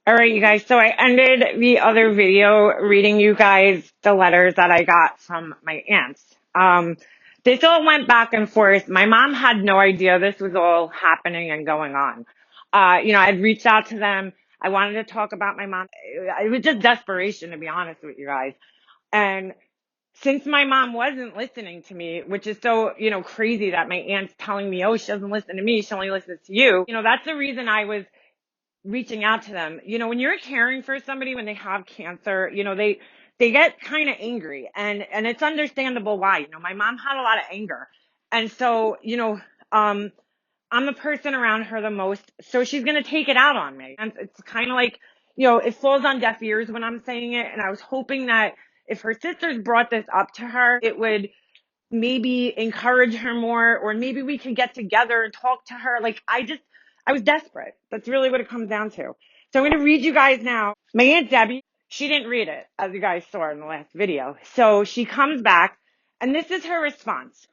All right, you guys. So I ended the other video reading you guys the letters that I got from my aunts. This all went back and forth. My mom had no idea this was all happening and going on. I'd reached out to them. I wanted to talk about my mom. It was just desperation, to be honest with you guys. And since my mom wasn't listening to me, which is so, crazy that my aunt's telling me, oh, she doesn't listen to me. She only listens to you. That's the reason I was reaching out to them. When you're caring for somebody when they have cancer, they get kind of angry and it's understandable why. My mom had a lot of anger. And so, I'm the person around her the most, so she's going to take it out on me. And it's kind of like, it falls on deaf ears when I'm saying it. And I was hoping that if her sisters brought this up to her, it would maybe encourage her more, or maybe we could get together and talk to her. I was desperate. That's really what it comes down to. So I'm going to read you guys now. My Aunt Debbie, she didn't read it, as you guys saw in the last video. So she comes back, and this is her response.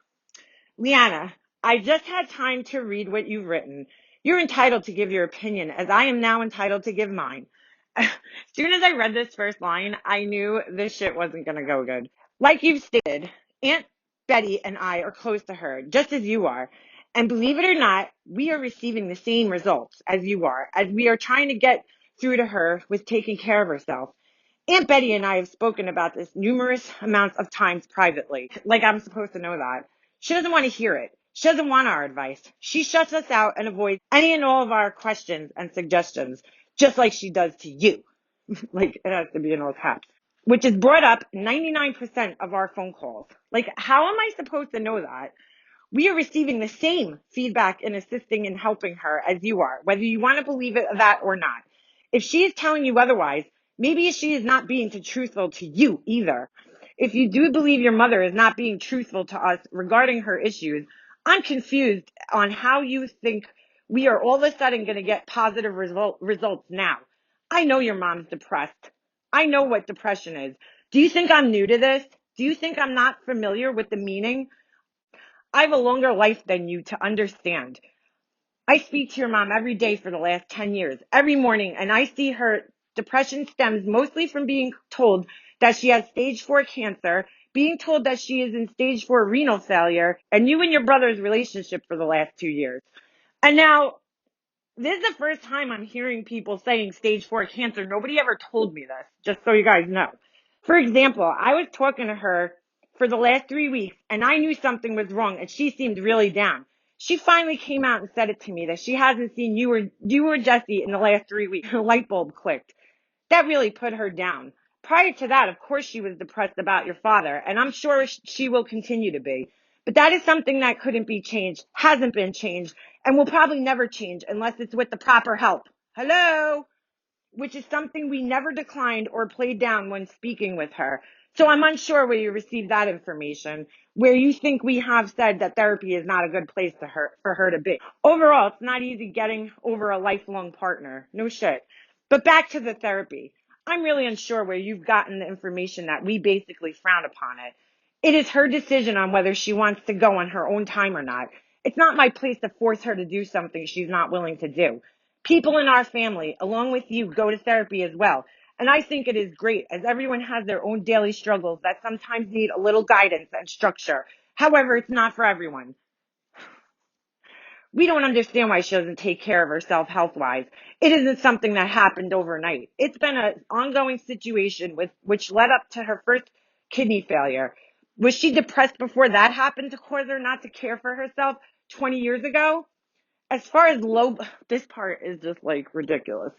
Leanna, I just had time to read what you've written. You're entitled to give your opinion, as I am now entitled to give mine. As soon as I read this first line, I knew this shit wasn't going to go good. Like you've stated, Aunt Betty and I are close to her, just as you are. And believe it or not, we are receiving the same results as you are, as we are trying to get through to her with taking care of herself. Aunt Betty and I have spoken about this numerous amounts of times privately. Like I'm supposed to know that. She doesn't want to hear it. She doesn't want our advice. She shuts us out and avoids any and all of our questions and suggestions, just like she does to you. Like it has to be in all caps. Which is brought up 99% of our phone calls. Like, how am I supposed to know that? We are receiving the same feedback and assisting and helping her as you are, whether you want to believe it that or not. If she is telling you otherwise, maybe she is not being truthful to you either. If you do believe your mother is not being truthful to us regarding her issues, I'm confused on how you think we are all of a sudden going to get positive results now. I know your mom's depressed. I know what depression is. Do you think I'm new to this? Do you think I'm not familiar with the meaning? I have a longer life than you to understand. I speak to your mom every day for the last 10 years, every morning, and I see her depression stems mostly from being told that she has stage 4 cancer, being told that she is in stage 4 renal failure, and you and your brother's relationship for the last 2 years. And now, this is the first time I'm hearing people saying stage 4 cancer. Nobody ever told me this, just so you guys know. For example, I was talking to her for the last 3 weeks and I knew something was wrong and she seemed really down. She finally came out and said it to me that she hasn't seen you or Jesse in the last 3 weeks. Her light bulb clicked. That really put her down. Prior to that, of course, she was depressed about your father, and I'm sure she will continue to be. But that is something that couldn't be changed, hasn't been changed, and will probably never change unless it's with the proper help. Hello? Which is something we never declined or played down when speaking with her. So I'm unsure where you received that information, where you think we have said that therapy is not a good place for her to be. Overall, it's not easy getting over a lifelong partner. No shit. But back to the therapy. I'm really unsure where you've gotten the information that we basically frown upon it. It is her decision on whether she wants to go on her own time or not. It's not my place to force her to do something she's not willing to do. People in our family, along with you, go to therapy as well. And I think it is great, as everyone has their own daily struggles that sometimes need a little guidance and structure. However, it's not for everyone. We don't understand why she doesn't take care of herself health-wise. It isn't something that happened overnight. It's been an ongoing situation which led up to her first kidney failure. Was she depressed before that happened to cause her not to care for herself 20 years ago? As far as this part is just like ridiculous.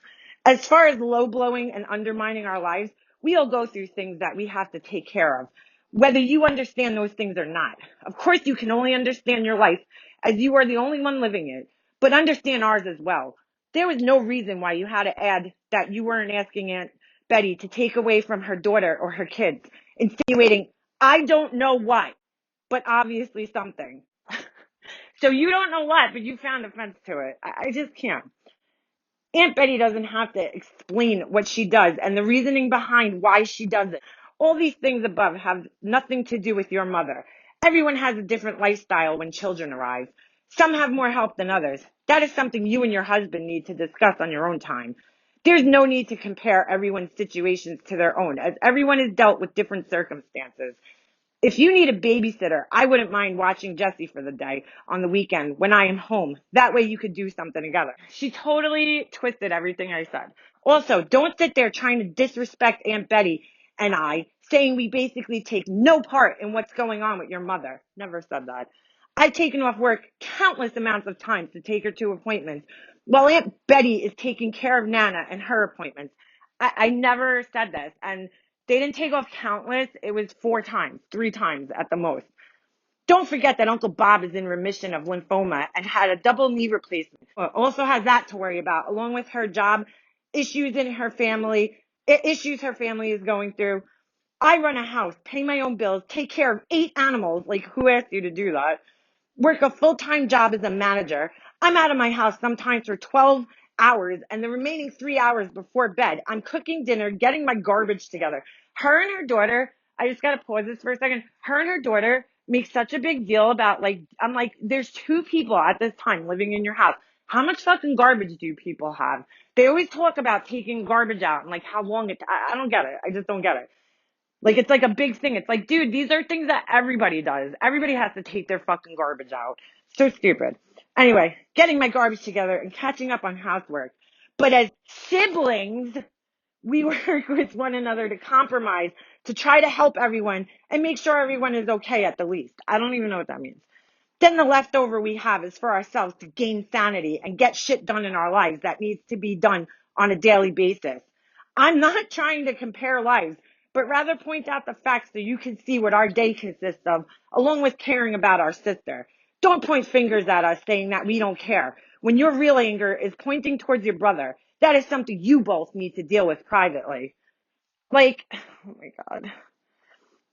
As far as low blowing and undermining our lives, we all go through things that we have to take care of, whether you understand those things or not. Of course, you can only understand your life as you are the only one living it, but understand ours as well. There was no reason why you had to add that you weren't asking Aunt Betty to take away from her daughter or her kids, insinuating, I don't know what, but obviously something. So you don't know what, but you found offense to it. I just can't. Aunt Betty doesn't have to explain what she does and the reasoning behind why she does it. All these things above have nothing to do with your mother. Everyone has a different lifestyle when children arrive. Some have more help than others. That is something you and your husband need to discuss on your own time. There's no need to compare everyone's situations to their own, as everyone is dealt with different circumstances. If you need a babysitter, I wouldn't mind watching Jesse for the day on the weekend when I am home. That way you could do something together. She totally twisted everything I said. Also, don't sit there trying to disrespect Aunt Betty and I, saying we basically take no part in what's going on with your mother. Never said that. I've taken off work countless amounts of times to take her to appointments, while Aunt Betty is taking care of Nana and her appointments. I never said this, and they didn't take off countless. It was 4 times, 3 times at the most. Don't forget that Uncle Bob is in remission of lymphoma and had a double knee replacement. Also has that to worry about, along with her job issues in her family, issues her family is going through. I run a house, pay my own bills, take care of 8 animals. Like, who asked you to do that? Work a full-time job as a manager. I'm out of my house sometimes for 12 hours, and the remaining 3 hours before bed, I'm cooking dinner, getting my garbage together. Her and her daughter, I just got to pause this for a second. Her and her daughter make such a big deal about, like, I'm like, there's 2 people at this time living in your house. How much fucking garbage do people have? They always talk about taking garbage out and, like, how long I don't get it. I just don't get it. Like, it's like a big thing. It's like, dude, these are things that everybody does. Everybody has to take their fucking garbage out. So stupid. Anyway, getting my garbage together and catching up on housework. But as siblings, we work with one another to compromise, to try to help everyone and make sure everyone is okay at the least. I don't even know what that means. Then the leftover we have is for ourselves to gain sanity and get shit done in our lives that needs to be done on a daily basis. I'm not trying to compare lives, but rather point out the facts so you can see what our day consists of, along with caring about our sister. Don't point fingers at us saying that we don't care, when your real anger is pointing towards your brother. That is something you both need to deal with privately. Like, oh my God.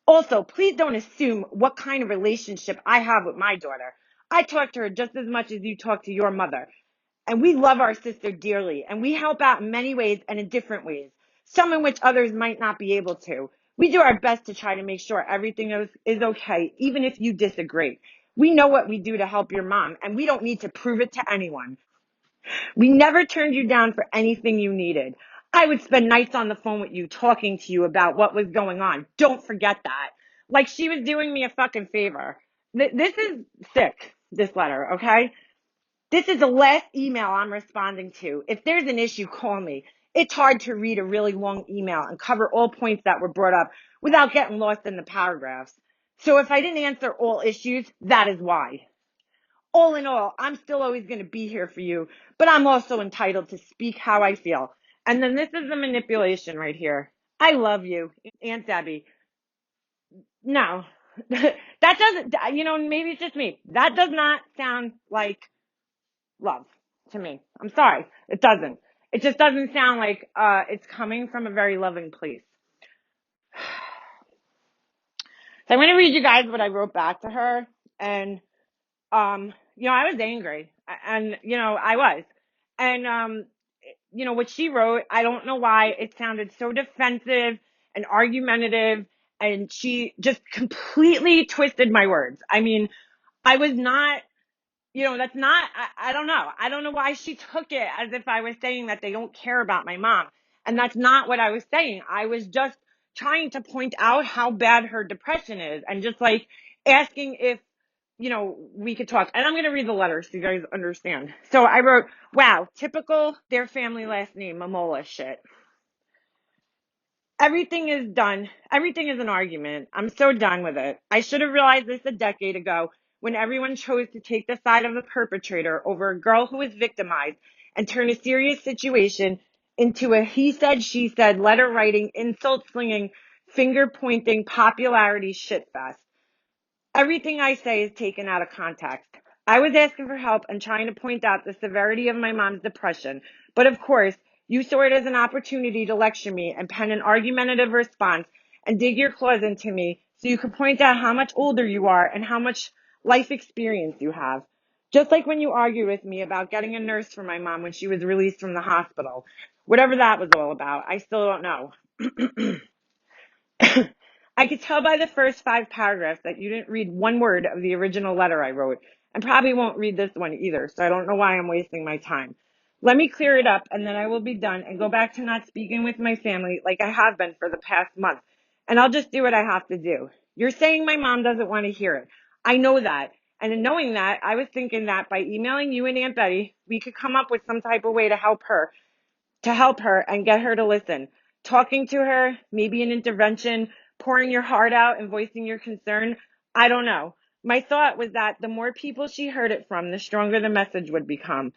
Also, please don't assume what kind of relationship I have with my daughter. I talk to her just as much as you talk to your mother. And we love our sister dearly, and we help out in many ways and in different ways, some in which others might not be able to. We do our best to try to make sure everything is okay, even if you disagree. We know what we do to help your mom, and we don't need to prove it to anyone. We never turned you down for anything you needed. I would spend nights on the phone with you talking to you about what was going on. Don't forget that. Like she was doing me a fucking favor. This is sick, this letter, okay? This is the last email I'm responding to. If there's an issue, call me. It's hard to read a really long email and cover all points that were brought up without getting lost in the paragraphs. So if I didn't answer all issues, that is why. All in all, I'm still always going to be here for you, but I'm also entitled to speak how I feel. And then this is the manipulation right here. I love you, Aunt Debbie. No, that doesn't, maybe it's just me. That does not sound like love to me. I'm sorry. It doesn't. It just doesn't sound like it's coming from a very loving place. So I'm going to read you guys what I wrote back to her. And I was angry, and I was, and what she wrote, I don't know why it sounded so defensive and argumentative, and she just completely twisted my words. I mean, I was not, that's not, I don't know. I don't know why she took it as if I was saying that they don't care about my mom. And that's not what I was saying. I was just trying to point out how bad her depression is and just like asking if, we could talk. And I'm going to read the letter so you guys understand. So I wrote, wow, typical their family last name, Mamola shit. Everything is done. Everything is an argument. I'm so done with it. I should have realized this a decade ago when everyone chose to take the side of the perpetrator over a girl who was victimized and turn a serious situation into a he said, she said, letter writing, insult slinging, finger pointing, popularity shitfest. Everything I say is taken out of context. I was asking for help and trying to point out the severity of my mom's depression, but of course, you saw it as an opportunity to lecture me and pen an argumentative response and dig your claws into me so you could point out how much older you are and how much life experience you have. Just like when you argued with me about getting a nurse for my mom when she was released from the hospital. Whatever that was all about, I still don't know. I could tell by the first 5 paragraphs that you didn't read one word of the original letter I wrote, and probably won't read this one either, so I don't know why I'm wasting my time. Let me clear it up and then I will be done and go back to not speaking with my family like I have been for the past month. And I'll just do what I have to do. You're saying my mom doesn't want to hear it. I know that. And in knowing that, I was thinking that by emailing you and Aunt Betty, we could come up with some type of way to help her and get her to listen. Talking to her, maybe an intervention, pouring your heart out and voicing your concern. I don't know. My thought was that the more people she heard it from, the stronger the message would become.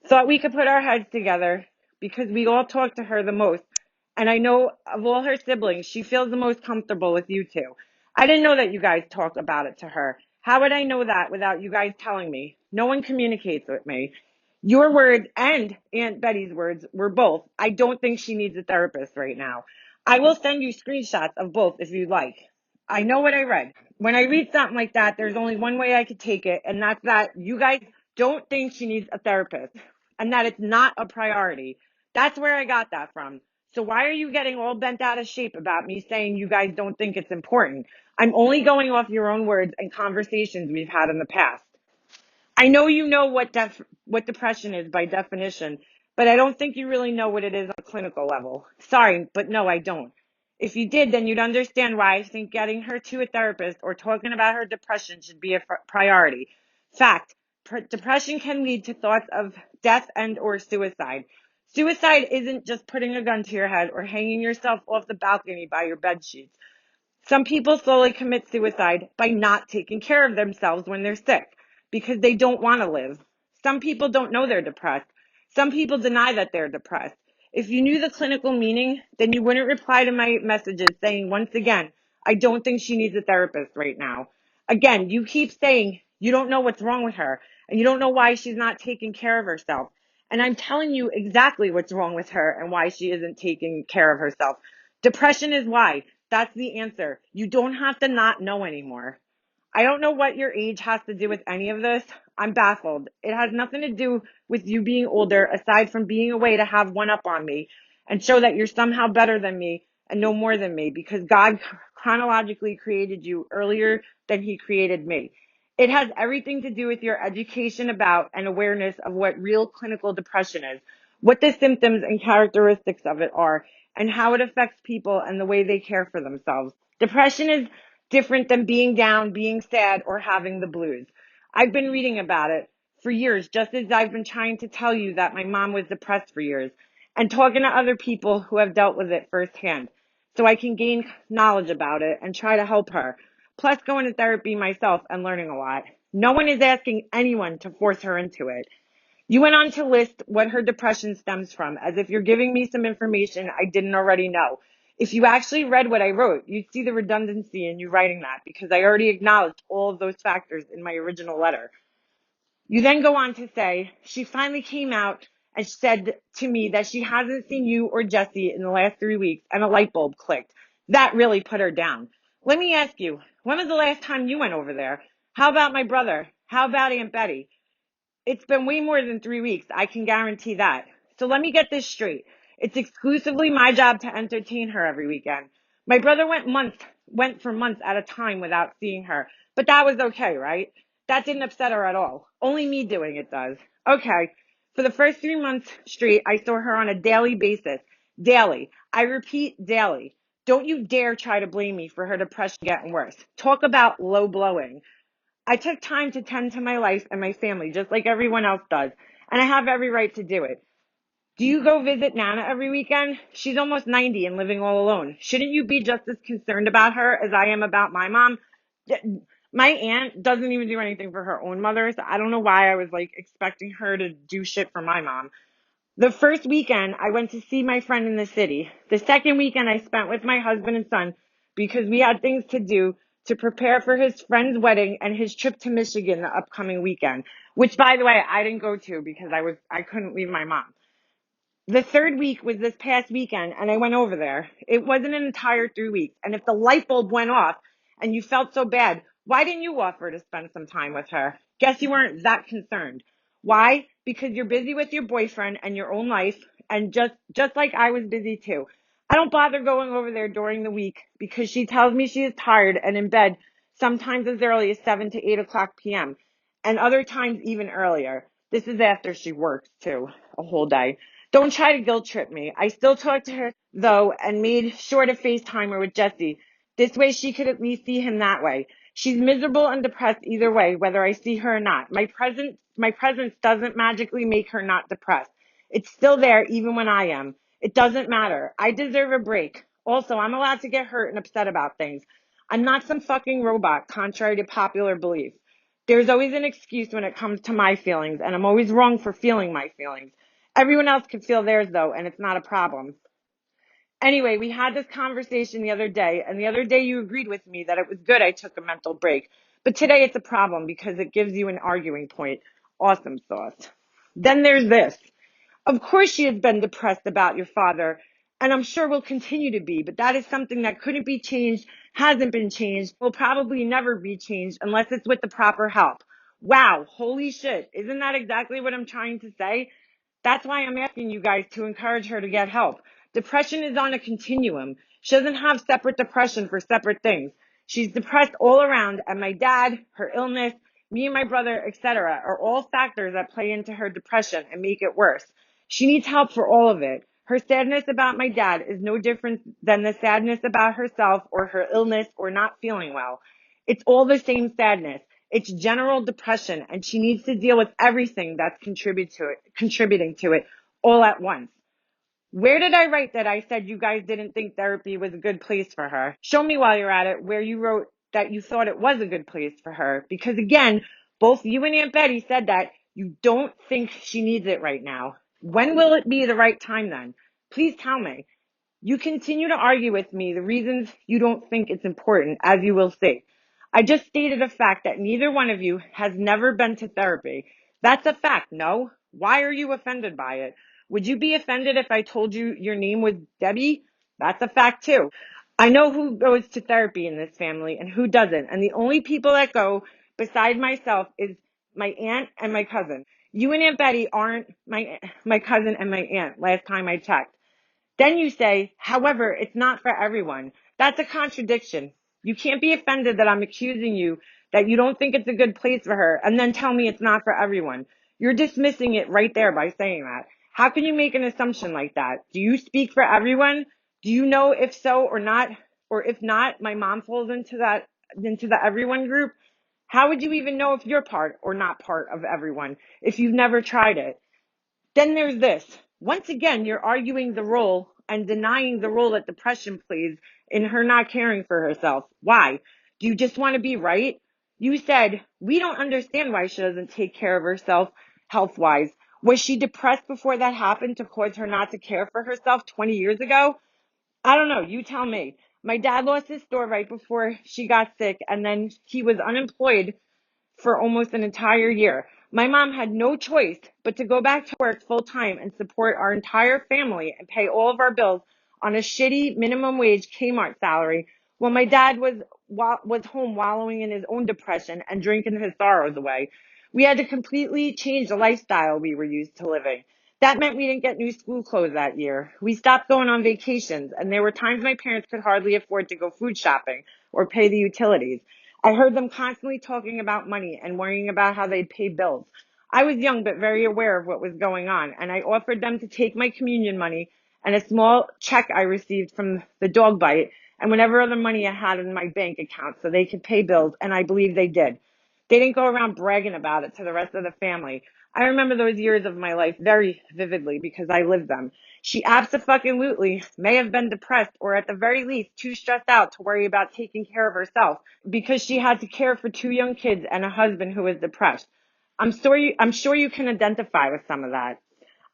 Thought we could put our heads together because we all talk to her the most. And I know of all her siblings, she feels the most comfortable with you two. I didn't know that you guys talk about it to her. How would I know that without you guys telling me? No one communicates with me. Your words and Aunt Betty's words were both. I don't think she needs a therapist right now. I will send you screenshots of both if you'd like. I know what I read. When I read something like that, there's only one way I could take it, and that's that you guys don't think she needs a therapist and that it's not a priority. That's where I got that from. So why are you getting all bent out of shape about me saying you guys don't think it's important? I'm only going off your own words and conversations we've had in the past. I know you know what depression is by definition, but I don't think you really know what it is on a clinical level. Sorry, but no, I don't. If you did, then you'd understand why I think getting her to a therapist or talking about her depression should be a priority. Fact, depression can lead to thoughts of death and or suicide. Suicide isn't just putting a gun to your head or hanging yourself off the balcony by your bed sheets. Some people slowly commit suicide by not taking care of themselves when they're sick because they don't want to live. Some people don't know they're depressed. Some people deny that they're depressed. If you knew the clinical meaning, then you wouldn't reply to my messages saying, once again, I don't think she needs a therapist right now. Again, you keep saying you don't know what's wrong with her and you don't know why she's not taking care of herself. And I'm telling you exactly what's wrong with her and why she isn't taking care of herself. Depression is why. That's the answer. You don't have to not know anymore. I don't know what your age has to do with any of this. I'm baffled. It has nothing to do with you being older, aside from being a way to have one up on me and show that you're somehow better than me and no more than me because God chronologically created you earlier than he created me. It has everything to do with your education about and awareness of what real clinical depression is, what the symptoms and characteristics of it are, and how it affects people and the way they care for themselves. Depression is different than being down, being sad, or having the blues. I've been reading about it for years, just as I've been trying to tell you that my mom was depressed for years, and talking to other people who have dealt with it firsthand, so I can gain knowledge about it and try to help her. Plus going to therapy myself and learning a lot. No one is asking anyone to force her into it. You went on to list what her depression stems from, as if you're giving me some information I didn't already know. If you actually read what I wrote, you'd see the redundancy in you writing that, because I already acknowledged all of those factors in my original letter. You then go on to say, she finally came out and said to me that she hasn't seen you or Jesse in the last 3 weeks, and a light bulb clicked. That really put her down. Let me ask you, when was the last time you went over there? How about my brother? How about Aunt Betty? It's been way more than 3 weeks. I can guarantee that. So let me get this straight. It's exclusively my job to entertain her every weekend. My brother went for months at a time without seeing her, but that was okay, right? That didn't upset her at all. Only me doing it does. Okay. For the first 3 months straight, I saw her on a daily basis. Daily. I repeat, daily. Don't you dare try to blame me for her depression getting worse. Talk about low blowing. I took time to tend to my life and my family, just like everyone else does, and I have every right to do it. Do you go visit Nana every weekend? She's almost 90 and living all alone. Shouldn't you be just as concerned about her as I am about my mom? My aunt doesn't even do anything for her own mother, so I don't know why I was like expecting her to do shit for my mom. The first weekend, I went to see my friend in the city. The second weekend, I spent with my husband and son because we had things to do to prepare for his friend's wedding and his trip to Michigan the upcoming weekend, which, by the way, I didn't go to because I couldn't leave my mom. The third week was this past weekend, and I went over there. It wasn't an entire 3 weeks. And if the light bulb went off and you felt so bad, why didn't you offer to spend some time with her? Guess you weren't that concerned. Why? Because you're busy with your boyfriend and your own life, and just like I was busy too. I don't bother going over there during the week because she tells me she is tired and in bed sometimes as early as 7 to 8 o'clock p.m. and other times even earlier. This is after she works too. a whole day. Don't try to guilt trip me. I still talk to her, though, and made sure to FaceTime her with Jesse. This way she could at least see him that way. She's miserable and depressed either way, whether I see her or not. My presence doesn't magically make her not depressed. It's still there even when I am. It doesn't matter. I deserve a break. Also, I'm allowed to get hurt and upset about things. I'm not some fucking robot, contrary to popular belief. There's always an excuse when it comes to my feelings, and I'm always wrong for feeling my feelings. Everyone else can feel theirs, though, and it's not a problem. Anyway, we had this conversation the other day, and the other day you agreed with me that it was good I took a mental break. But today it's a problem because it gives you an arguing point. Awesome sauce. Then there's this. Of course she has been depressed about your father, and I'm sure will continue to be, but that is something that couldn't be changed, hasn't been changed, will probably never be changed unless it's with the proper help. Wow, holy shit. Isn't that exactly what I'm trying to say? That's why I'm asking you guys to encourage her to get help. Depression is on a continuum. She doesn't have separate depression for separate things. She's depressed all around, and my dad, her illness, me and my brother, etc., are all factors that play into her depression and make it worse. She needs help for all of it. Her sadness about my dad is no different than the sadness about herself or her illness or not feeling well. It's all the same sadness. It's general depression, and she needs to deal with everything that's contributing to it all at once. Where did I write that I said you guys didn't think therapy was a good place for her? Show me while you're at it where you wrote that you thought it was a good place for her. Because again, both you and Aunt Betty said that you don't think she needs it right now. When will it be the right time then? Please tell me. You continue to argue with me the reasons you don't think it's important, as you will see. I just stated a fact that neither one of you has never been to therapy. That's a fact, no? Why are you offended by it? Would you be offended if I told you your name was Debbie? That's a fact too. I know who goes to therapy in this family and who doesn't, and the only people that go beside myself is my aunt and my cousin. You and Aunt Betty aren't my cousin and my aunt, last time I checked. Then you say, however, it's not for everyone. That's a contradiction. You can't be offended that I'm accusing you that you don't think it's a good place for her and then tell me it's not for everyone. You're dismissing it right there by saying that. How can you make an assumption like that? Do you speak for everyone? Do you know if so or not? Or if not, my mom falls into the everyone group? How would you even know if you're part or not part of everyone if you've never tried it? Then there's this. Once again, you're arguing the role and denying the role that depression plays in her not caring for herself. Why? Do you just want to be right? You said, we don't understand why she doesn't take care of herself health-wise. Was she depressed before that happened to cause her not to care for herself 20 years ago? I don't know. You tell me. My dad lost his store right before she got sick, and then he was unemployed for almost an entire year. My mom had no choice but to go back to work full time and support our entire family and pay all of our bills on a shitty minimum wage Kmart salary while my dad was home wallowing in his own depression and drinking his sorrows away. We had to completely change the lifestyle we were used to living. That meant we didn't get new school clothes that year. We stopped going on vacations, and there were times my parents could hardly afford to go food shopping or pay the utilities. I heard them constantly talking about money and worrying about how they'd pay bills. I was young but very aware of what was going on, and I offered them to take my communion money and a small check I received from the dog bite and whatever other money I had in my bank account so they could pay bills, and I believe they did. They didn't go around bragging about it to the rest of the family. I remember those years of my life very vividly because I lived them. She absolutely may have been depressed or at the very least too stressed out to worry about taking care of herself because she had to care for two young kids and a husband who was depressed. I'm sure you can identify with some of that.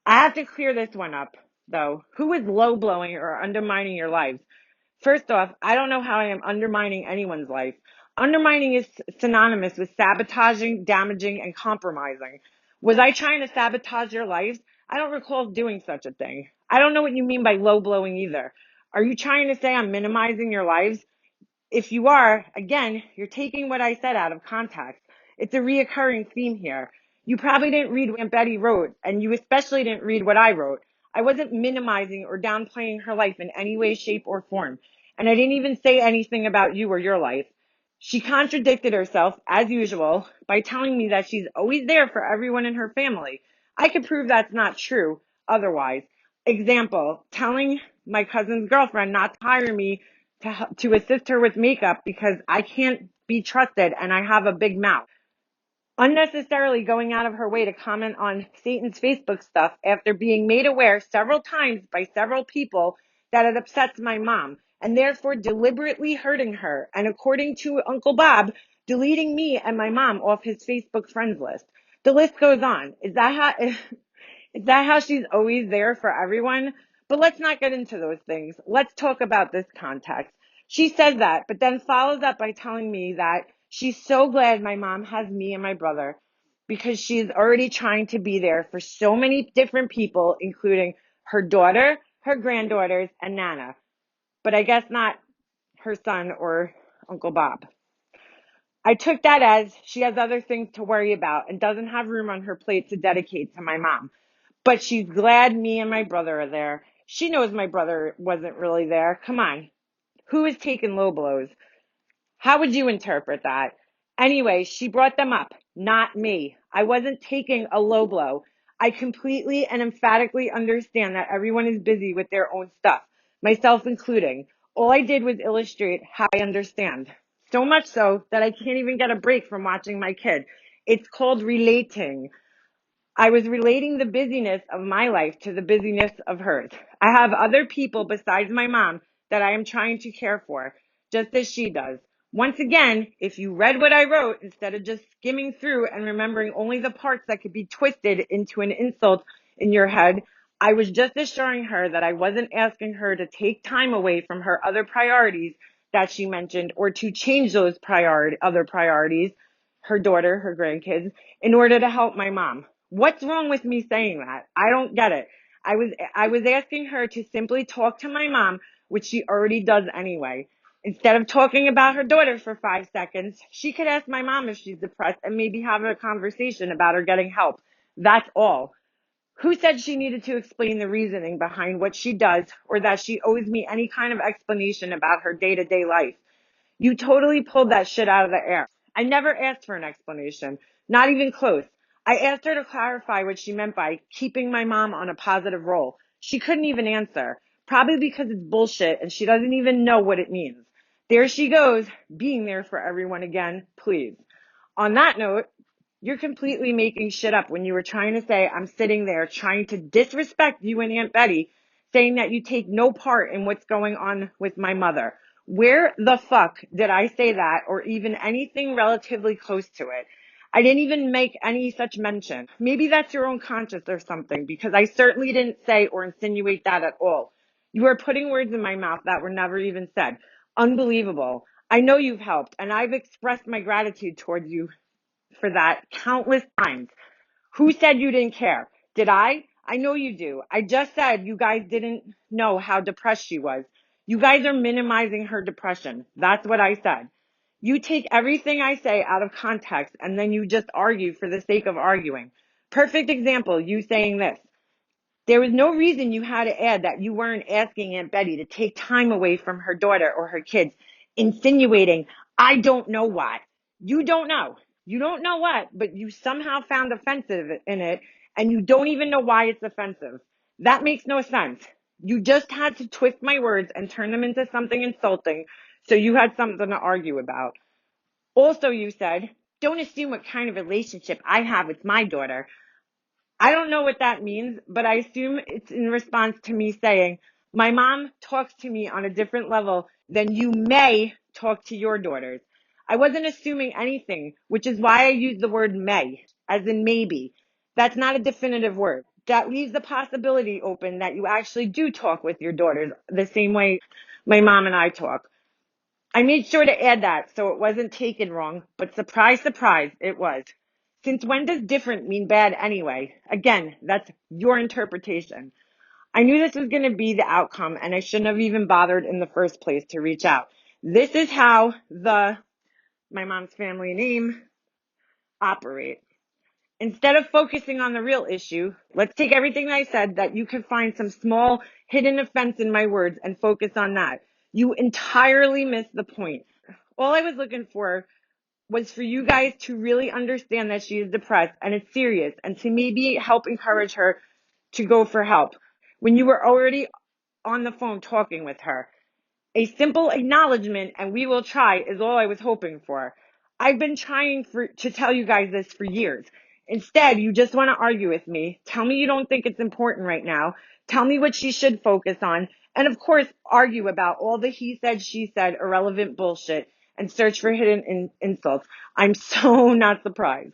I have to clear this one up, though. Who is low blowing or undermining your lives? First off, I don't know how I am undermining anyone's life. Undermining is synonymous with sabotaging, damaging, and compromising. Was I trying to sabotage your lives? I don't recall doing such a thing. I don't know what you mean by low blowing either. Are you trying to say I'm minimizing your lives? If you are, again, you're taking what I said out of context. It's a reoccurring theme here. You probably didn't read what Aunt Betty wrote, and you especially didn't read what I wrote. I wasn't minimizing or downplaying her life in any way, shape, or form. And I didn't even say anything about you or your life. She contradicted herself, as usual, by telling me that she's always there for everyone in her family. I could prove that's not true otherwise. Example, telling my cousin's girlfriend not to hire me to assist her with makeup because I can't be trusted and I have a big mouth. Unnecessarily going out of her way to comment on Satan's Facebook stuff after being made aware several times by several people that it upsets my mom and therefore deliberately hurting her. And according to Uncle Bob, deleting me and my mom off his Facebook friends list. The list goes on. Is that how she's always there for everyone? But let's not get into those things. Let's talk about this context. She says that, but then follows up by telling me that she's so glad my mom has me and my brother because she's already trying to be there for so many different people, including her daughter, her granddaughters, and Nana. But I guess not her son or Uncle Bob. I took that as she has other things to worry about and doesn't have room on her plate to dedicate to my mom. But she's glad me and my brother are there. She knows my brother wasn't really there. Come on. Who is taking low blows? How would you interpret that? Anyway, she brought them up, not me. I wasn't taking a low blow. I completely and emphatically understand that everyone is busy with their own stuff, myself including. All I did was illustrate how I understand. So much so that I can't even get a break from watching my kid. It's called relating. I was relating the busyness of my life to the busyness of hers. I have other people besides my mom that I am trying to care for, just as she does. Once again, if you read what I wrote instead of just skimming through and remembering only the parts that could be twisted into an insult in your head, I was just assuring her that I wasn't asking her to take time away from her other priorities that she mentioned or to change those other priorities, her daughter, her grandkids, in order to help my mom. What's wrong with me saying that? I don't get it. I was asking her to simply talk to my mom, which she already does anyway. Instead of talking about her daughter for 5 seconds, she could ask my mom if she's depressed and maybe have a conversation about her getting help. That's all. Who said she needed to explain the reasoning behind what she does or that she owes me any kind of explanation about her day-to-day life? You totally pulled that shit out of the air. I never asked for an explanation, not even close. I asked her to clarify what she meant by keeping my mom on a positive roll. She couldn't even answer, probably because it's bullshit and she doesn't even know what it means. There she goes, being there for everyone again, please. On that note, you're completely making shit up when you were trying to say I'm sitting there trying to disrespect you and Aunt Betty, saying that you take no part in what's going on with my mother. Where the fuck did I say that or even anything relatively close to it? I didn't even make any such mention. Maybe that's your own conscience or something, because I certainly didn't say or insinuate that at all. You are putting words in my mouth that were never even said. Unbelievable. I know you've helped, and I've expressed my gratitude towards you for that countless times. Who said you didn't care? Did I? I know you do. I just said you guys didn't know how depressed she was. You guys are minimizing her depression. That's what I said. You take everything I say out of context and then you just argue for the sake of arguing. Perfect example, you saying this. There was no reason you had to add that you weren't asking Aunt Betty to take time away from her daughter or her kids, insinuating, I don't know what. You don't know. You don't know what, but you somehow found offensive in it, and you don't even know why it's offensive. That makes no sense. You just had to twist my words and turn them into something insulting, so you had something to argue about. Also, you said, don't assume what kind of relationship I have with my daughter. I don't know what that means, but I assume it's in response to me saying, my mom talks to me on a different level than you may talk to your daughters. I wasn't assuming anything, which is why I used the word may, as in maybe. That's not a definitive word. That leaves the possibility open that you actually do talk with your daughters the same way my mom and I talk. I made sure to add that so it wasn't taken wrong, but surprise, surprise, it was. Since when does different mean bad anyway? Again, that's your interpretation. I knew this was going to be the outcome and I shouldn't have even bothered in the first place to reach out. This is how my mom's family name operate. Instead of focusing on the real issue, let's take everything I said that you could find some small hidden offense in my words and focus on that. You entirely missed the point. All I was looking for was for you guys to really understand that she is depressed and it's serious, and to maybe help encourage her to go for help when you were already on the phone talking with her. A simple acknowledgement and we will try is all I was hoping for. I've been trying to tell you guys this for years. Instead, you just want to argue with me. Tell me you don't think it's important right now. Tell me what she should focus on. And of course, argue about all the he said, she said, irrelevant bullshit and search for hidden insults. I'm so not surprised.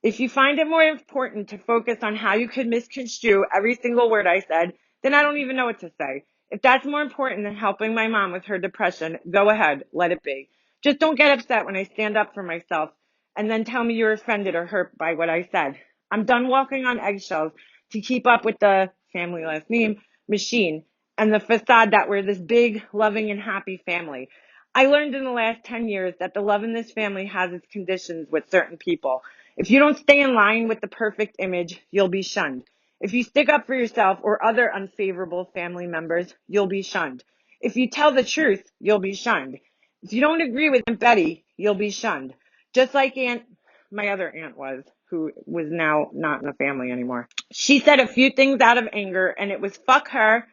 If you find it more important to focus on how you could misconstrue every single word I said, then I don't even know what to say. If that's more important than helping my mom with her depression, go ahead, let it be. Just don't get upset when I stand up for myself and then tell me you're offended or hurt by what I said. I'm done walking on eggshells to keep up with the family last name machine and the facade that we're this big, loving, and happy family. I learned in the last 10 years that the love in this family has its conditions with certain people. If you don't stay in line with the perfect image, you'll be shunned. If you stick up for yourself or other unfavorable family members, you'll be shunned. If you tell the truth, you'll be shunned. If you don't agree with Aunt Betty, you'll be shunned. Just like my other aunt was, who was now not in the family anymore. She said a few things out of anger, and it was fuck her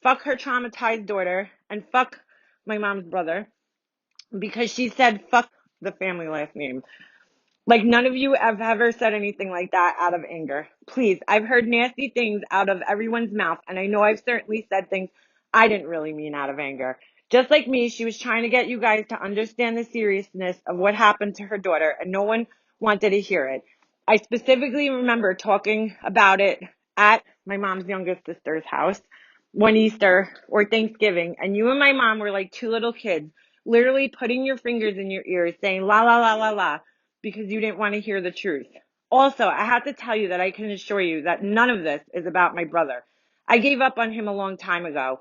traumatized daughter, and fuck my mom's brother, because she said fuck the family last name. Like, none of you have ever said anything like that out of anger. Please, I've heard nasty things out of everyone's mouth, and I know I've certainly said things I didn't really mean out of anger. Just like me, she was trying to get you guys to understand the seriousness of what happened to her daughter, and no one wanted to hear it. I specifically remember talking about it at my mom's youngest sister's house one Easter or Thanksgiving, and you and my mom were like two little kids, literally putting your fingers in your ears, saying la la la la la, because you didn't want to hear the truth. Also, I have to tell you that I can assure you that none of this is about my brother. I gave up on him a long time ago.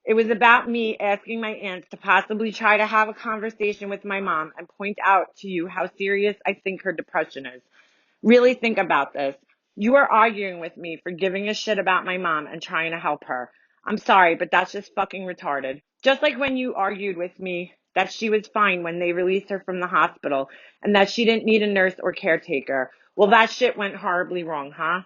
It was about me asking my aunts to possibly try to have a conversation with my mom and point out to you how serious I think her depression is. Really think about this. You are arguing with me for giving a shit about my mom and trying to help her. I'm sorry, but that's just fucking retarded. Just like when you argued with me that she was fine when they released her from the hospital and that she didn't need a nurse or caretaker. Well, that shit went horribly wrong, huh?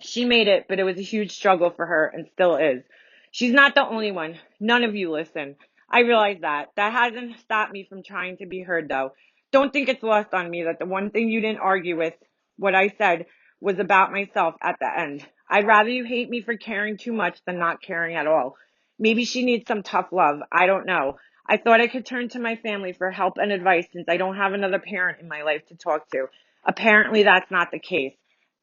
She made it, but it was a huge struggle for her and still is. She's not the only one. None of you listen. I realize that. That hasn't stopped me from trying to be heard, though. Don't think it's lost on me that the one thing you didn't argue with, what I said, was about myself at the end. I'd rather you hate me for caring too much than not caring at all. Maybe she needs some tough love. I don't know. I thought I could turn to my family for help and advice since I don't have another parent in my life to talk to. Apparently, that's not the case.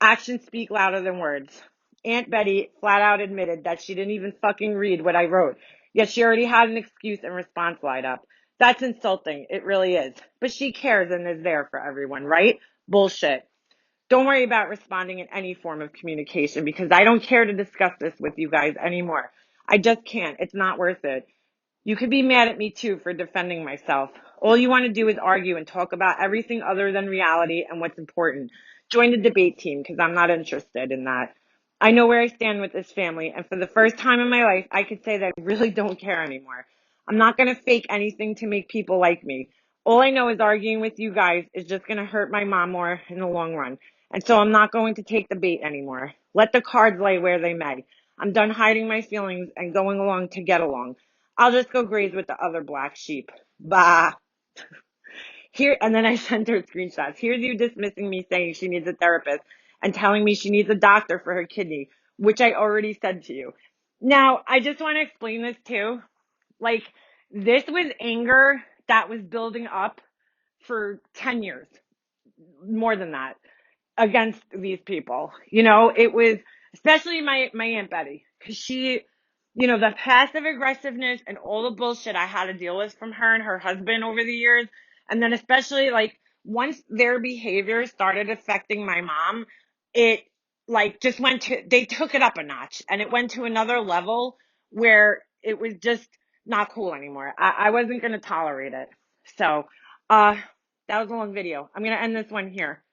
Actions speak louder than words. Aunt Betty flat out admitted that she didn't even fucking read what I wrote, yet she already had an excuse and response lined up. That's insulting. It really is. But she cares and is there for everyone, right? Bullshit. Don't worry about responding in any form of communication because I don't care to discuss this with you guys anymore. I just can't. It's not worth it. You could be mad at me too for defending myself. All you want to do is argue and talk about everything other than reality and what's important. Join the debate team because I'm not interested in that. I know where I stand with this family, and for the first time in my life, I could say that I really don't care anymore. I'm not going to fake anything to make people like me. All I know is arguing with you guys is just going to hurt my mom more in the long run. And so I'm not going to take the bait anymore. Let the cards lay where they may. I'm done hiding my feelings and going along to get along. I'll just go graze with the other black sheep. Bah. Here, and then I sent her screenshots. Here's you dismissing me saying she needs a therapist and telling me she needs a doctor for her kidney, which I already said to you. Now, I just want to explain this too. Like, this was anger that was building up for 10 years, more than that, against these people. You know, it was especially my Aunt Betty, because she, you know, the passive aggressiveness and all the bullshit I had to deal with from her and her husband over the years. And then especially like once their behavior started affecting my mom, it like just they took it up a notch and it went to another level where it was just not cool anymore. I wasn't going to tolerate it. So, that was a long video. I'm going to end this one here.